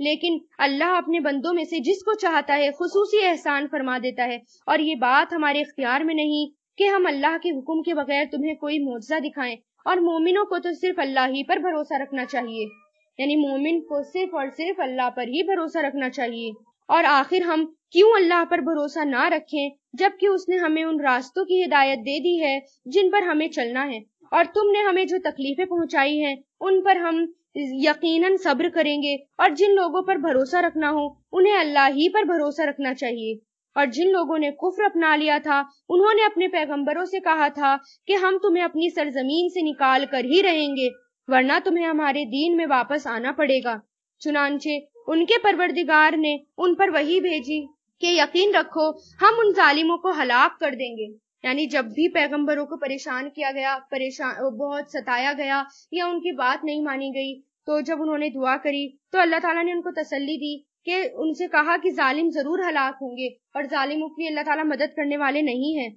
لیکن اللہ اپنے بندوں میں سے جس کو چاہتا ہے خصوصی احسان فرما دیتا ہے، اور یہ بات ہمارے اختیار میں نہیں کہ ہم اللہ کے حکم کے بغیر تمہیں کوئی معجزہ دکھائیں، اور مومنوں کو تو صرف اللہ ہی پر بھروسہ رکھنا چاہیے، یعنی مومن کو صرف اور صرف اللہ پر ہی بھروسہ رکھنا چاہیے۔ اور آخر ہم کیوں اللہ پر بھروسہ نہ رکھیں جبکہ اس نے ہمیں ان راستوں کی ہدایت دے دی ہے جن پر ہمیں چلنا ہے، اور تم نے ہمیں جو تکلیفیں پہنچائی ہیں ان پر ہم یقیناً صبر کریں گے، اور جن لوگوں پر بھروسہ رکھنا ہو انہیں اللہ ہی پر بھروسہ رکھنا چاہیے۔ اور جن لوگوں نے کفر اپنا لیا تھا انہوں نے اپنے پیغمبروں سے کہا تھا کہ ہم تمہیں اپنی سرزمین سے نکال کر ہی رہیں گے، ورنہ تمہیں ہمارے دین میں واپس آنا پڑے گا۔ چنانچہ ان کے پروردگار نے ان پر وحی بھیجی کہ یقین رکھو ہم ان ظالموں کو ہلاک کر دیں گے، یعنی جب بھی پیغمبروں کو پریشان کیا گیا، بہت ستایا گیا یا ان کی بات نہیں مانی گئی، تو جب انہوں نے دعا کری تو اللہ تعالیٰ نے ان کو تسلی دی کہ ان سے کہا کہ ظالم ضرور ہلاک ہوں گے، اور ظالموں کی اللہ تعالیٰ مدد کرنے والے نہیں ہیں،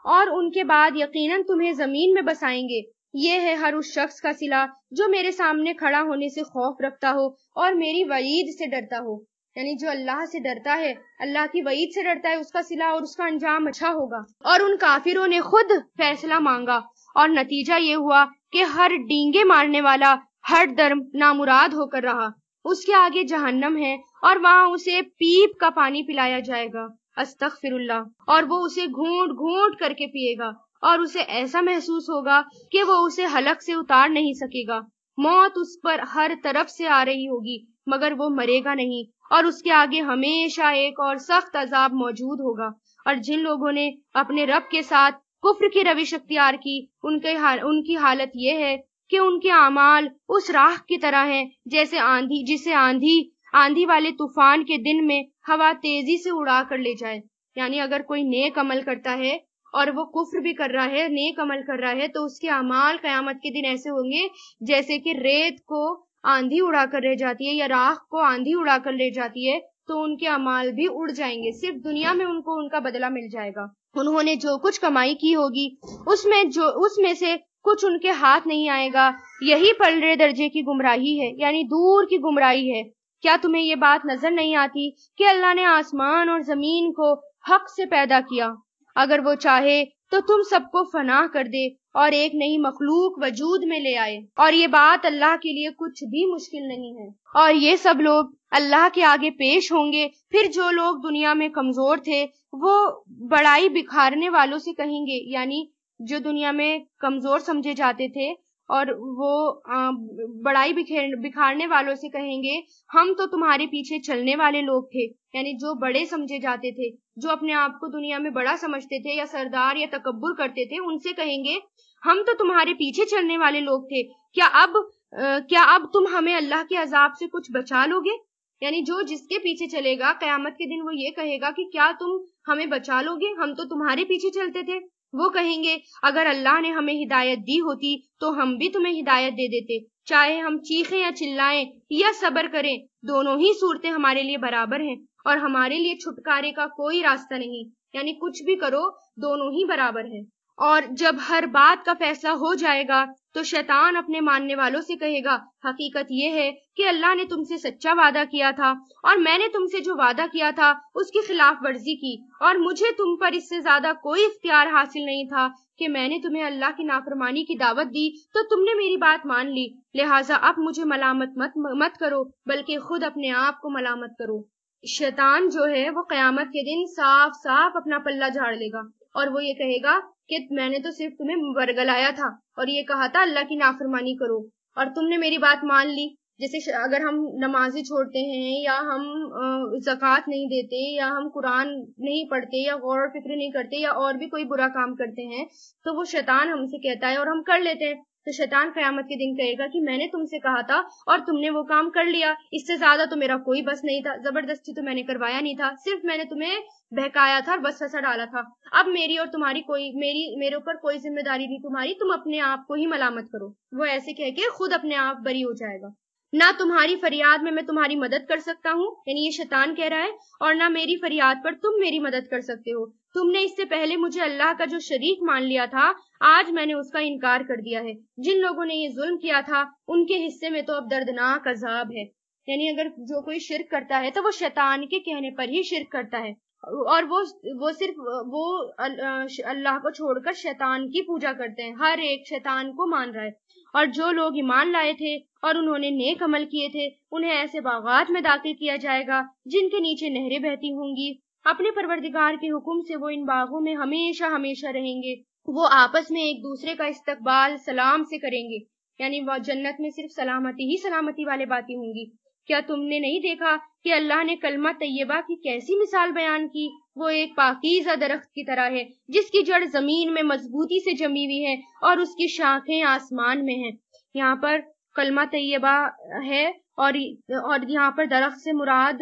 اور ان کے بعد یقیناً تمہیں زمین میں بسائیں گے۔ یہ ہے ہر اس شخص کا صلہ جو میرے سامنے کھڑا ہونے سے خوف رکھتا ہو اور میری وعید سے ڈرتا ہو، یعنی جو اللہ سے ڈرتا ہے، اللہ کی وعید سے ڈرتا ہے، اس کا صلہ اور اس کا انجام اچھا ہوگا۔ اور ان کافروں نے خود فیصلہ مانگا اور نتیجہ یہ ہوا کہ ہر ڈینگے مارنے والا ہر درم نامراد ہو کر رہا، اس کے آگے جہنم ہے اور وہاں اسے پیپ کا پانی پلایا جائے گا، استغفر اللہ، اور وہ اسے گھونٹ گھونٹ کر کے پیے گا، اور اسے ایسا محسوس ہوگا کہ وہ اسے حلق سے اتار نہیں سکے گا۔ موت اس پر ہر طرف سے آ رہی ہوگی مگر وہ مرے گا نہیں، اور اس کے آگے ہمیشہ ایک اور سخت عذاب موجود ہوگا۔ اور جن لوگوں نے اپنے رب کے ساتھ کفر کی روش اختیار کی ان کی حالت یہ ہے کہ ان کے اعمال اس راہ کی طرح ہیں جیسے جسے آندھی والے طوفان کے دن میں ہوا تیزی سے اڑا کر لے جائے، یعنی اگر کوئی نیک عمل کرتا ہے اور وہ کفر بھی کر رہا ہے، نیک عمل کر رہا ہے، تو اس کے اعمال قیامت کے دن ایسے ہوں گے جیسے کہ ریت کو آندھی اڑا کر لے جاتی ہے یا راکھ کو آندھی اڑا کر لے جاتی ہے، تو ان کے اعمال بھی اڑ جائیں گے، صرف دنیا میں ان کو ان کا بدلہ مل جائے گا۔ انہوں نے جو کچھ کمائی کی ہوگی اس میں سے کچھ ان کے ہاتھ نہیں آئے گا، یہی پلڑے درجے کی گمراہی ہے، یعنی دور کی گمراہی ہے۔ کیا تمہیں یہ بات نظر نہیں آتی کہ اللہ نے آسمان اور زمین کو حق سے پیدا کیا؟ اگر وہ چاہے تو تم سب کو فنا کر دے اور ایک نئی مخلوق وجود میں لے آئے، اور یہ بات اللہ کے لیے کچھ بھی مشکل نہیں ہے۔ اور یہ سب لوگ اللہ کے آگے پیش ہوں گے، پھر جو لوگ دنیا میں کمزور تھے وہ بڑائی بکھارنے والوں سے کہیں گے، یعنی جو دنیا میں کمزور سمجھے جاتے تھے اور وہ بڑائی بکھارنے والوں سے کہیں گے ہم تو تمہارے پیچھے چلنے والے لوگ تھے، یعنی جو بڑے سمجھے جاتے تھے، جو اپنے آپ کو دنیا میں بڑا سمجھتے تھے یا سردار یا تکبر کرتے تھے، ان سے کہیں گے ہم تو تمہارے پیچھے چلنے والے لوگ تھے، کیا اب تم ہمیں اللہ کے عذاب سے کچھ بچا لو گے؟ یعنی جو جس کے پیچھے چلے گا قیامت کے دن وہ یہ کہے گا کہ کیا تم ہمیں بچا لو گے، ہم تو تمہارے پیچھے چلتے تھے۔ وہ کہیں گے اگر اللہ نے ہمیں ہدایت دی ہوتی تو ہم بھی تمہیں ہدایت دے دیتے، چاہے ہم چیخیں یا چلائیں یا صبر کریں، دونوں ہی صورتیں ہمارے لیے برابر ہیں اور ہمارے لیے چھٹکارے کا کوئی راستہ نہیں، یعنی کچھ بھی کرو دونوں ہی برابر ہیں۔ اور جب ہر بات کا فیصلہ ہو جائے گا تو شیطان اپنے ماننے والوں سے کہے گا حقیقت یہ ہے کہ اللہ نے تم سے سچا وعدہ کیا تھا اور میں نے تم سے جو وعدہ کیا تھا اس کی خلاف ورزی کی، اور مجھے تم پر اس سے زیادہ کوئی اختیار حاصل نہیں تھا کہ میں نے تمہیں اللہ کی نافرمانی کی دعوت دی تو تم نے میری بات مان لی، لہٰذا اب مجھے ملامت مت کرو بلکہ خود اپنے آپ کو ملامت کرو۔ شیطان جو ہے وہ قیامت کے دن صاف صاف اپنا پلہ جھاڑ لے گا اور وہ یہ کہے گا کہ میں نے تو صرف تمہیں ورگلایا تھا اور یہ کہا تھا اللہ کی نافرمانی کرو اور تم نے میری بات مان لی۔ جیسے اگر ہم نمازیں چھوڑتے ہیں یا ہم زکوٰۃ نہیں دیتے یا ہم قرآن نہیں پڑھتے یا غور و فکر نہیں کرتے یا اور بھی کوئی برا کام کرتے ہیں تو وہ شیطان ہم سے کہتا ہے اور ہم کر لیتے ہیں، تو شیطان قیامت کے دن کہے گا کہ میں نے تم سے کہا تھا اور تم نے وہ کام کر لیا، اس سے زیادہ تو میرا کوئی بس نہیں تھا، زبردستی تو میں نے کروایا نہیں تھا، صرف میں نے تمہیں بہکایا تھا اور وسوسہ ڈالا تھا، اب میری اور تمہاری میرے اوپر کوئی ذمہ داری نہیں تمہاری، تم اپنے آپ کو ہی ملامت کرو۔ وہ ایسے کہہ کے خود اپنے آپ بری ہو جائے گا۔ نہ تمہاری فریاد میں تمہاری مدد کر سکتا ہوں، یعنی یہ شیطان کہہ رہا ہے، اور نہ میری فریاد پر تم میری مدد کر سکتے ہو، تم نے اس سے پہلے مجھے اللہ کا جو شریک مان لیا تھا آج میں نے اس کا انکار کر دیا ہے۔ جن لوگوں نے یہ ظلم کیا تھا ان کے حصے میں تو اب دردناک عذاب ہے۔ یعنی اگر جو کوئی شرک کرتا ہے تو وہ شیطان کے کہنے پر ہی شرک کرتا ہے، اور وہ صرف وہ اللہ کو چھوڑ کر شیطان کی پوجا کرتے ہیں، ہر ایک شیطان کو مان رہا ہے۔ اور جو لوگ ایمان لائے تھے اور انہوں نے نیک عمل کیے تھے، انہیں ایسے باغات میں داخل کیا جائے گا جن کے نیچے نہریں بہتی ہوں گی۔ اپنے پروردگار کے حکم سے وہ ان باغوں میں ہمیشہ ہمیشہ رہیں گے۔ وہ آپس میں ایک دوسرے کا استقبال سلام سے کریں گے، یعنی وہ جنت میں صرف سلامتی ہی سلامتی والے باتیں ہوں گی۔ کیا تم نے نہیں دیکھا کہ اللہ نے کلمہ طیبہ کی کیسی مثال بیان کی؟ وہ ایک پاکیزہ درخت کی طرح ہے جس کی جڑ زمین میں مضبوطی سے جمی ہوئی ہے اور اس کی شاخیں آسمان میں ہیں۔ یہاں پر کلمہ طیبہ ہے اور یہاں پر درخت سے مراد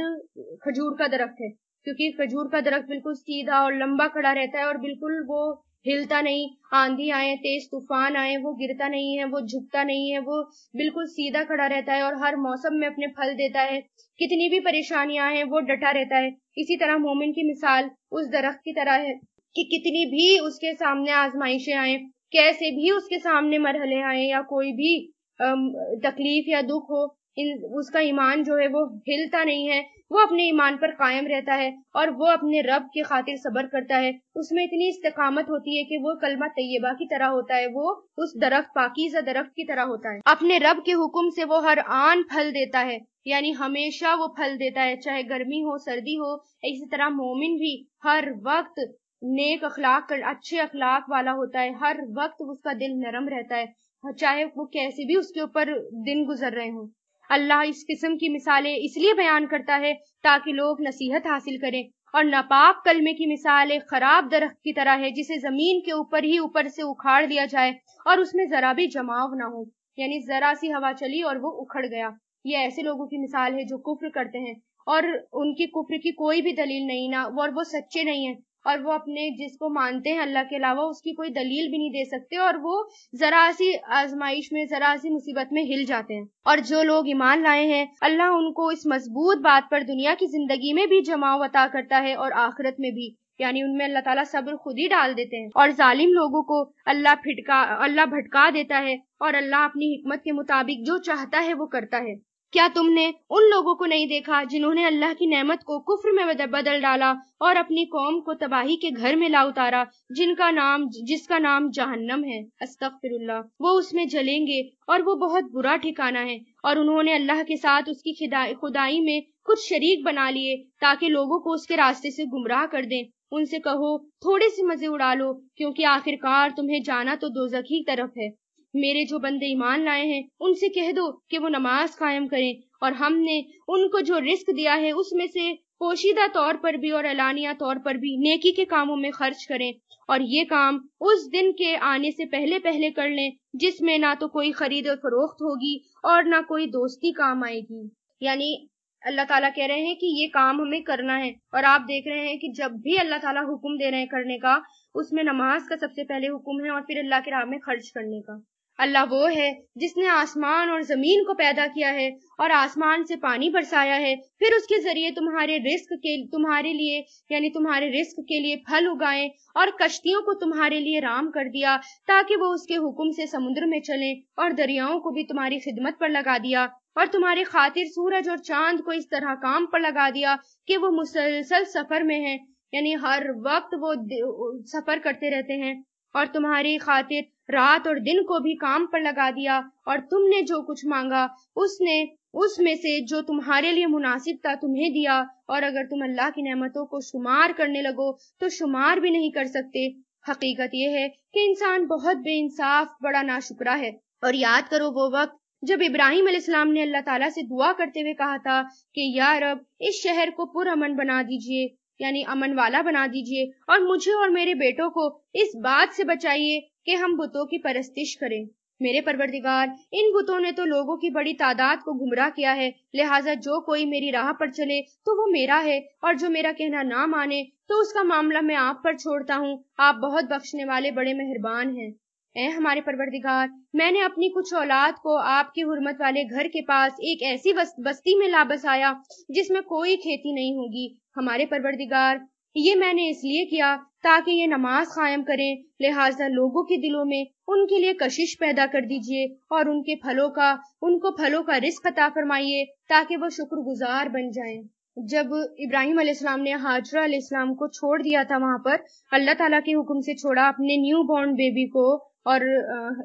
کھجور کا درخت ہے، کیونکہ کھجور کا درخت بالکل سیدھا اور لمبا کھڑا رہتا ہے اور بالکل وہ ہلتا نہیں، آندھی آئے، تیز طوفان آئے، وہ گرتا نہیں ہے، وہ جھکتا نہیں ہے، وہ بالکل سیدھا کھڑا رہتا ہے اور ہر موسم میں اپنے پھل دیتا ہے۔ کتنی بھی پریشانیاں آئیں وہ ڈٹا رہتا ہے۔ اسی طرح مومن کی مثال اس درخت کی طرح ہے کہ کتنی بھی اس کے سامنے آزمائشیں آئیں، کیسے بھی اس کے سامنے مرحلے آئیں یا کوئی بھی تکلیف یا دکھ ہو، اس کا ایمان جو ہے وہ ہلتا نہیں ہے، وہ اپنے ایمان پر قائم رہتا ہے اور وہ اپنے رب کی خاطر صبر کرتا ہے۔ اس میں اتنی استقامت ہوتی ہے کہ وہ کلمہ طیبہ کی طرح ہوتا ہے، وہ اس درخت پاکیزہ درخت کی طرح ہوتا ہے۔ اپنے رب کے حکم سے وہ ہر آن پھل دیتا ہے، یعنی ہمیشہ وہ پھل دیتا ہے، چاہے گرمی ہو سردی ہو۔ اسی طرح مومن بھی ہر وقت نیک اخلاق اچھے اخلاق والا ہوتا ہے، ہر وقت اس کا دل نرم رہتا ہے، چاہے وہ کیسے بھی اس کے اوپر دن گزر رہے ہوں۔ اللہ اس قسم کی مثالیں اس لیے بیان کرتا ہے تاکہ لوگ نصیحت حاصل کریں۔ اور ناپاک کلمے کی مثال ایک خراب درخت کی طرح ہے جسے زمین کے اوپر سے اکھاڑ دیا جائے اور اس میں ذرا بھی جماؤ نہ ہو، یعنی ذرا سی ہوا چلی اور وہ اکھڑ گیا۔ یہ ایسے لوگوں کی مثال ہے جو کفر کرتے ہیں اور ان کی کفر کی کوئی بھی دلیل نہیں، نہ اور وہ سچے نہیں ہیں، اور وہ اپنے جس کو مانتے ہیں اللہ کے علاوہ اس کی کوئی دلیل بھی نہیں دے سکتے، اور وہ ذرا سی آزمائش میں ذرا سی مصیبت میں ہل جاتے ہیں۔ اور جو لوگ ایمان لائے ہیں اللہ ان کو اس مضبوط بات پر دنیا کی زندگی میں بھی جماؤ عطا کرتا ہے اور آخرت میں بھی، یعنی ان میں اللہ تعالیٰ صبر خود ہی ڈال دیتے ہیں۔ اور ظالم لوگوں کو اللہ بھٹکا دیتا ہے اور اللہ اپنی حکمت کے مطابق جو چاہتا ہے وہ کرتا ہے۔ کیا تم نے ان لوگوں کو نہیں دیکھا جنہوں نے اللہ کی نعمت کو کفر میں بدل ڈالا اور اپنی قوم کو تباہی کے گھر میں لا اتارا جس کا نام جہنم ہے، استغفر اللہ، وہ اس میں جلیں گے اور وہ بہت برا ٹھکانہ ہے۔ اور انہوں نے اللہ کے ساتھ اس کی خدائی میں کچھ شریک بنا لیے تاکہ لوگوں کو اس کے راستے سے گمراہ کر دیں۔ ان سے کہو تھوڑے سے مزے اڑا لو، کیونکہ آخرکار تمہیں جانا تو دوزخ کی طرف ہے۔ میرے جو بندے ایمان لائے ہیں ان سے کہہ دو کہ وہ نماز قائم کریں، اور ہم نے ان کو جو رزق دیا ہے اس میں سے پوشیدہ طور پر بھی اور اعلانیہ طور پر بھی نیکی کے کاموں میں خرچ کریں، اور یہ کام اس دن کے آنے سے پہلے پہلے کر لیں جس میں نہ تو کوئی خرید و فروخت ہوگی اور نہ کوئی دوستی کام آئے گی۔ یعنی اللہ تعالیٰ کہہ رہے ہیں کہ یہ کام ہمیں کرنا ہے، اور آپ دیکھ رہے ہیں کہ جب بھی اللہ تعالیٰ حکم دے رہے ہیں کرنے کا، اس میں نماز کا سب سے پہلے حکم ہے اور پھر اللہ کے راہ میں خرچ کرنے کا۔ اللہ وہ ہے جس نے آسمان اور زمین کو پیدا کیا ہے اور آسمان سے پانی برسایا ہے، پھر اس کے ذریعے تمہارے رزق کے لیے پھل اگائیں، اور کشتیوں کو تمہارے لیے رام کر دیا تاکہ وہ اس کے حکم سے سمندر میں چلیں، اور دریاؤں کو بھی تمہاری خدمت پر لگا دیا، اور تمہارے خاطر سورج اور چاند کو اس طرح کام پر لگا دیا کہ وہ مسلسل سفر میں ہیں، یعنی ہر وقت وہ سفر کرتے رہتے ہیں، اور تمہاری خاطر رات اور دن کو بھی کام پر لگا دیا، اور تم نے جو کچھ مانگا اس نے اس میں سے جو تمہارے لیے مناسب تھا تمہیں دیا، اور اگر تم اللہ کی نعمتوں کو شمار کرنے لگو تو شمار بھی نہیں کر سکتے۔ حقیقت یہ ہے کہ انسان بہت بے انصاف، بڑا ناشکرا ہے۔ اور یاد کرو وہ وقت جب ابراہیم علیہ السلام نے اللہ تعالیٰ سے دعا کرتے ہوئے کہا تھا کہ یا رب اس شہر کو پرامن بنا دیجئے، یعنی امن والا بنا دیجئے، اور مجھے اور میرے بیٹوں کو اس بات سے بچائیے کہ ہم بتوں کی پرستش کریں۔ میرے پروردگار، ان بتوں نے تو لوگوں کی بڑی تعداد کو گمراہ کیا ہے، لہٰذا جو کوئی میری راہ پر چلے تو وہ میرا ہے، اور جو میرا کہنا نہ مانے تو اس کا معاملہ میں آپ پر چھوڑتا ہوں، آپ بہت بخشنے والے بڑے مہربان ہیں۔ اے ہمارے پروردگار، میں نے اپنی کچھ اولاد کو آپ کی حرمت والے گھر کے پاس ایک ایسی بستی میں لا بسایا جس میں کوئی کھیتی نہیں ہوگی۔ ہمارے پروردگار، یہ میں نے اس لیے کیا تاکہ یہ نماز قائم کریں، لہٰذا لوگوں کے دلوں میں ان کے لیے کشش پیدا کر دیجئے اور ان کو پھلوں کا رزق عطا فرمائیے تاکہ وہ شکر گزار بن جائیں۔ جب ابراہیم علیہ السلام نے ہاجرہ علیہ السلام کو چھوڑ دیا تھا، وہاں پر اللہ تعالیٰ کے حکم سے چھوڑا، اپنے نیو بورن بیبی کو اور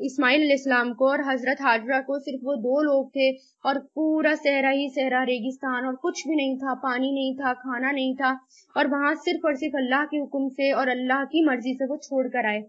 اسماعیل علیہ السلام کو اور حضرت ہاجرہ کو، صرف وہ 2 لوگ تھے اور پورا صحرا ہی صحرا، ریگستان، اور کچھ بھی نہیں تھا، پانی نہیں تھا، کھانا نہیں تھا، اور وہاں صرف اور صرف اللہ کے حکم سے اور اللہ کی مرضی سے وہ چھوڑ کر آئے۔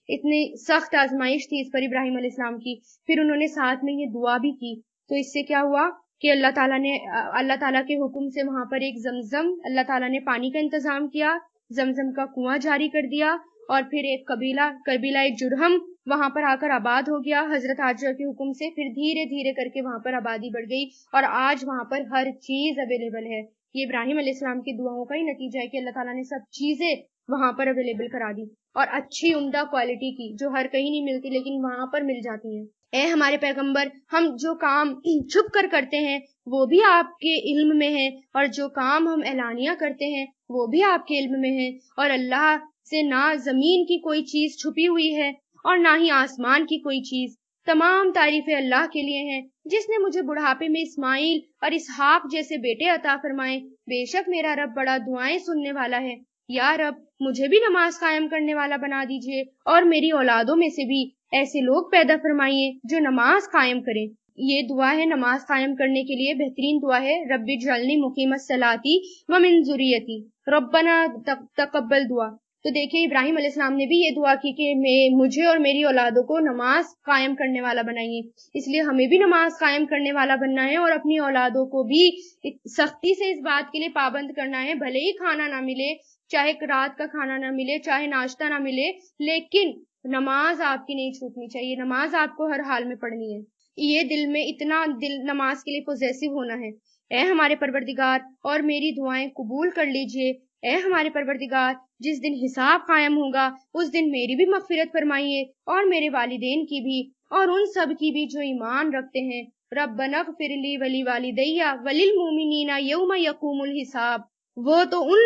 اتنی سخت آزمائش تھی اس پر ابراہیم علیہ السلام کی، پھر انہوں نے ساتھ میں یہ دعا بھی کی، تو اس سے کیا ہوا کہ اللہ تعالیٰ کے حکم سے وہاں پر ایک زمزم، اللہ تعالیٰ نے پانی کا انتظام کیا، زمزم کا کنواں جاری کر دیا، اور پھر ایک قبیلہ جرہم وہاں پر آ کر آباد ہو گیا حضرت ہاجرہ کے حکم سے، پھر دھیرے دھیرے کر کے وہاں پر آبادی بڑھ گئی، اور آج وہاں پر ہر چیز اویلیبل ہے۔ یہ ابراہیم علیہ السلام کی دعاؤں کا ہی نتیجہ ہے کہ اللہ تعالیٰ نے سب چیزیں وہاں پر اویلیبل کرا دی، اور اچھی عمدہ کوالٹی کی، جو ہر کہیں نہیں ملتی لیکن وہاں پر مل جاتی ہیں۔ اے ہمارے پیغمبر، ہم جو کام چھپ کر کرتے ہیں وہ بھی آپ کے علم میں ہے، اور جو کام ہم اعلانیہ کرتے ہیں وہ بھی آپ کے علم میں ہے، اور اللہ سے نہ زمین کی کوئی چیز چھپی ہوئی ہے اور نہ ہی آسمان کی کوئی چیز۔ تمام تعریفیں اللہ کے لیے ہیں جس نے مجھے بڑھاپے میں اسماعیل اور اسحاق جیسے بیٹے عطا فرمائے۔ بے شک میرا رب بڑا دعائیں سننے والا ہے۔ یا رب، مجھے بھی نماز قائم کرنے والا بنا دیجئے، اور میری اولادوں میں سے بھی ایسے لوگ پیدا فرمائیے جو نماز قائم کریں۔ یہ دعا ہے نماز قائم کرنے کے لیے، بہترین دعا ہے، رب اجعلنی مقیم الصلاۃ ومن ذریتی، ربنا تقبل دعا۔ تو دیکھیں ابراہیم علیہ السلام نے بھی یہ دعا کی کہ مجھے اور میری اولادوں کو نماز قائم کرنے والا بنائیے، اس لیے ہمیں بھی نماز قائم کرنے والا بننا ہے، اور اپنی اولادوں کو بھی سختی سے اس بات کے لیے پابند کرنا ہے، بھلے ہی کھانا نہ ملے، چاہے رات کا کھانا نہ ملے، چاہے ناشتہ نہ ملے، لیکن نماز آپ کی نہیں چھوٹنی چاہیے، نماز آپ کو ہر حال میں پڑھنی ہے۔ یہ دل میں اتنا نماز کے لیے پوزیسو ہونا ہے۔ اے ہمارے پروردگار، اور میری دعائیں قبول کر لیجئے۔ اے ہمارے پروردگار، جس دن حساب قائم ہوگا اس دن میری بھی مغفرت فرمائیے، اور میرے والدین کی بھی، اور ان سب کی بھی جو ایمان رکھتے ہیں۔ ربنا اغفر لی ولی والدی وللمؤمنین یوم یقوم الحساب۔ وہ تو ان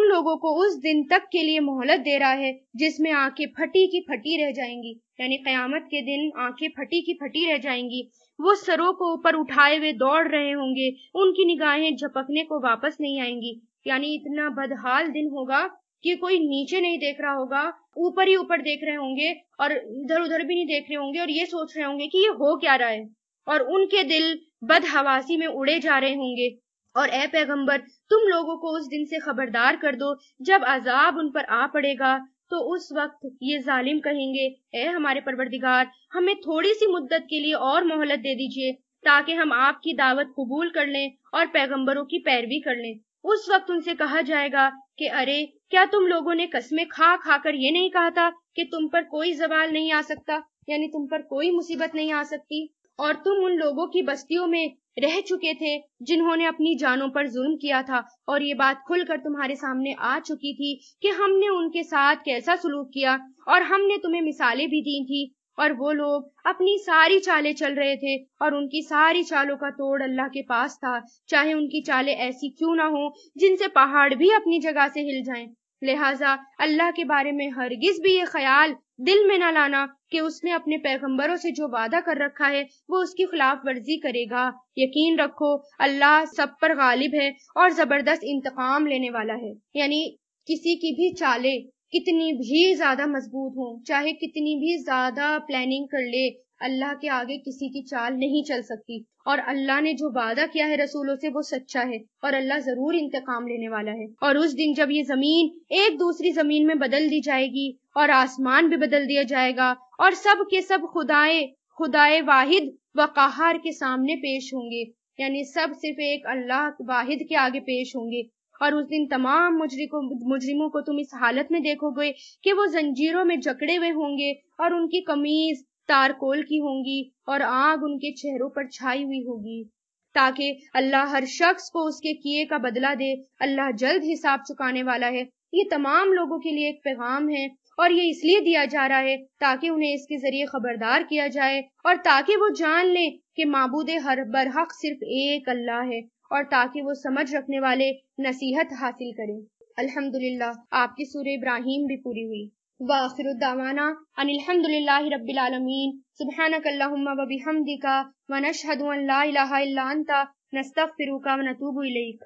لوگوں کو اس دن تک کے لیے مہلت دے رہا ہے جس میں آنکھیں پھٹی کی پھٹی رہ جائیں گی، یعنی قیامت کے دن آنکھیں پھٹی کی پھٹی رہ جائیں گی۔ وہ سروں کو اوپر اٹھائے ہوئے دوڑ رہے ہوں گے، ان کی نگاہیں جھپکنے کو واپس نہیں آئیں گی، یعنی اتنا بدحال دن ہوگا کہ کوئی نیچے نہیں دیکھ رہا ہوگا، اوپر ہی اوپر دیکھ رہے ہوں گے، اور ادھر ادھر بھی نہیں دیکھ رہے ہوں گے، اور یہ سوچ رہے ہوں گے کہ یہ ہو کیا رہا ہے، اور ان کے دل بدحواسی میں اڑے جا رہے ہوں گے۔ اور اے پیغمبر، تم لوگوں کو اس دن سے خبردار کر دو جب عذاب ان پر آ پڑے گا، تو اس وقت یہ ظالم کہیں گے، اے ہمارے پروردگار، ہمیں تھوڑی سی مدت کے لیے اور مہلت دے دیجئے تاکہ ہم آپ کی دعوت قبول کر لیں اور پیغمبروں کی پیروی کر لیں۔ اس وقت ان سے کہا جائے گا کہ ارے کیا تم لوگوں نے قسمیں کھا کھا کر یہ نہیں کہا تھا کہ تم پر کوئی زوال نہیں آ سکتا، یعنی تم پر کوئی مصیبت نہیں آ سکتی، اور تم ان لوگوں کی بستیوں میں رہ چکے تھے جنہوں نے اپنی جانوں پر ظلم کیا تھا، اور یہ بات کھل کر تمہارے سامنے آ چکی تھی کہ ہم نے ان کے ساتھ کیسا سلوک کیا، اور ہم نے تمہیں مثالیں بھی دی تھی، اور وہ لوگ اپنی ساری چالیں چل رہے تھے، اور ان کی ساری چالوں کا توڑ اللہ کے پاس تھا، چاہے ان کی چالیں ایسی کیوں نہ ہوں جن سے پہاڑ بھی اپنی جگہ سے ہل جائیں۔ لہٰذا اللہ کے بارے میں ہرگز بھی یہ خیال دل میں نہ لانا کہ اس نے اپنے پیغمبروں سے جو وعدہ کر رکھا ہے وہ اس کی خلاف ورزی کرے گا۔ یقین رکھو اللہ سب پر غالب ہے اور زبردست انتقام لینے والا ہے۔ یعنی کسی کی بھی چالیں کتنی بھی زیادہ مضبوط ہوں، چاہے کتنی بھی زیادہ پلاننگ کر لے، اللہ کے آگے کسی کی چال نہیں چل سکتی، اور اللہ نے جو وعدہ کیا ہے رسولوں سے وہ سچا ہے، اور اللہ ضرور انتقام لینے والا ہے۔ اور اس دن جب یہ زمین ایک دوسری زمین میں بدل دی جائے گی اور آسمان بھی بدل دیا جائے گا، اور سب کے سب خدائے واحد و قہار کے سامنے پیش ہوں گے، یعنی سب صرف ایک اللہ واحد کے آگے پیش ہوں گے، اور اس دن تمام مجرموں کو تم اس حالت میں دیکھو گے کہ وہ زنجیروں میں جکڑے ہوئے ہوں گے، اور ان کی قمیض تارکول کی ہوں گی، اور آگ ان کے چہروں پر چھائی ہوئی ہوگی، تاکہ اللہ ہر شخص کو اس کے کیے کا بدلہ دے۔ اللہ جلد حساب چکانے والا ہے۔ یہ تمام لوگوں کے لیے ایک پیغام ہے، اور یہ اس لیے دیا جا رہا ہے تاکہ انہیں اس کے ذریعے خبردار کیا جائے، اور تاکہ وہ جان لیں کہ معبود ہر برحق صرف ایک اللہ ہے، اور تاکہ وہ سمجھ رکھنے والے نصیحت حاصل کریں۔ الحمدللہ آپ کی سورہ ابراہیم بھی پوری ہوئی۔ وآخر الدعوانا ان الحمدللہ رب العالمین، سبحانک اللہم و بحمدک، ونشہد ان لا الہ الا انت، نستغفرک و نتوب الیک۔